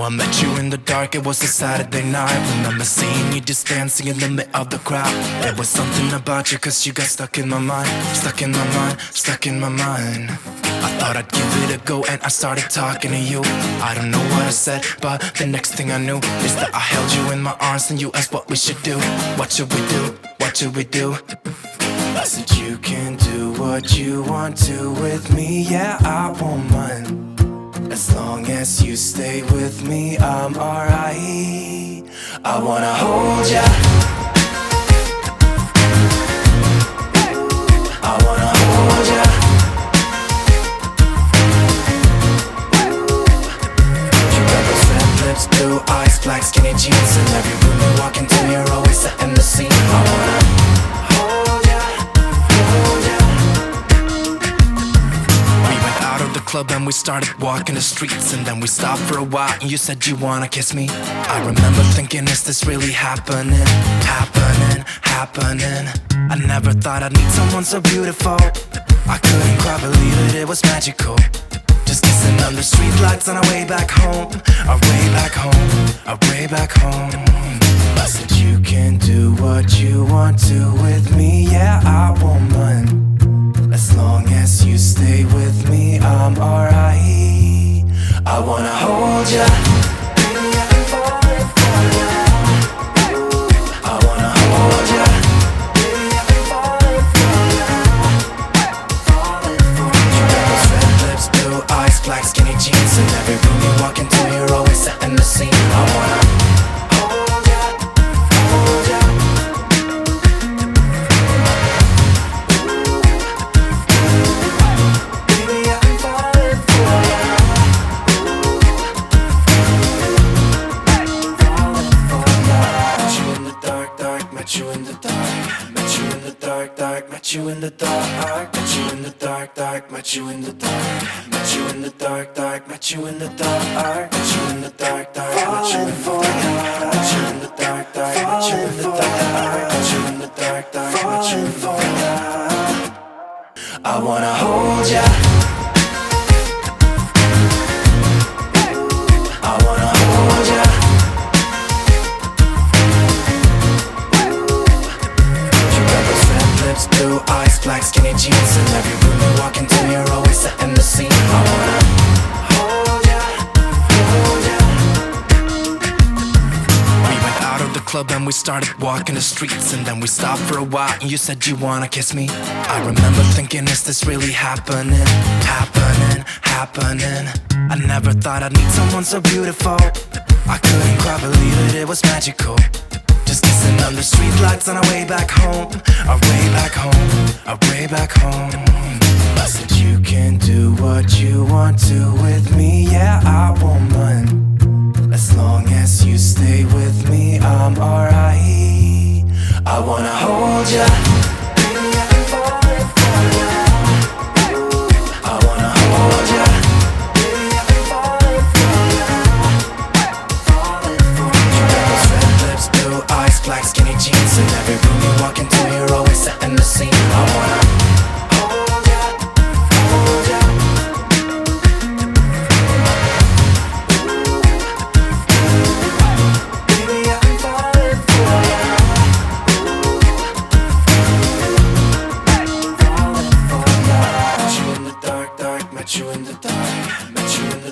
I met you in the dark, it was a Saturday night. Remember seeing you just dancing in the middle of the crowd. There was something about you, cause you got stuck in my mind. Stuck in my mind, stuck in my mind. I thought I'd give it a go and I started talking to you. I don't know what I said, but the next thing I knew is that I held you in my arms and you asked what we should do. What should we do? What should we do? I said you can do what you want to with me. Yeah, I won't mind. As long as you stay with me, I'm alright. I wanna hold ya. I wanna hold ya. You got those red lips, blue eyes, black skinny jeans. In every room you walk into, you're always setting the scene. I wanna hold ya, hold ya. We went out of the club and we started walking the streets. And then we stopped for a while and you said you wanna kiss me. I remember thinking, is this really happening? Happening, happening. I never thought I'd meet someone so beautiful. I couldn't quite believe it, it was magical. Just kissing under street lights on our way back home. Our way back home, our way back home. I said you can do what you want to with me. Yeah, I won't mind. As long as you stay with me, I'm alright. I wanna hold ya. Baby, I've been falling for ya. I wanna hold ya. Baby, I've been falling for ya. Falling for ya. You got those red lips, blue eyes, black skinny jeans. In every room you walk into, you're always setting the scene. I wanna hold ya, hold ya. Met you in the dark, met you in the dark, dark, met you in the dark, met you in the dark, dark, met you in the dark, met you in the dark, dark, met you in the dark, met you in the dark, dark, met you in the dark, met you in the dark, dark, met you in the dark, met you in the dark, dark, met you in the dark. I wanna hold ya. I wanna hold ya. Blue eyes, black skinny jeans. In every room you walk into, you're always setting the scene. I wanna hold ya, hold ya. We went out of the club and we started walking the streets. And then we stopped for a while and you said you wanna kiss me. I remember thinking, is this really happening? Happening, happening. I never thought I'd meet someone so beautiful. I couldn't quite believe it, it was magical. Just kissing under street lights on our way back home. Our way back home, our way back home. I said you can do what you want to with me. Yeah, I won't mind. As long as you stay with me, I'm alright. I wanna hold ya. Baby, I've been falling for ya. I wanna hold ya. Baby, I've been falling for ya. Falling for ya. You got those red lips, blue eyes, black skinny jeans. In every room you walk into, you're always setting the scene. I wanna hold ya, hold ya. Baby, I've been falling for ya. Falling for ya. Met you in the dark, dark, met you in the dark, met you in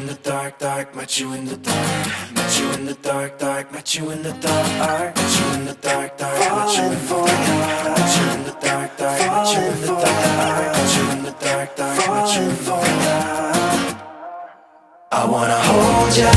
the dark, dark, met you in the dark, met you in the dark, dark, met you in the dark, met you in the dark, dark, met you in the dark, met you in the dark, dark, met you in the dark, met you in the dark, dark, met you in the dark, met you in the dark, dark, met you in the dark. I wanna hold ya.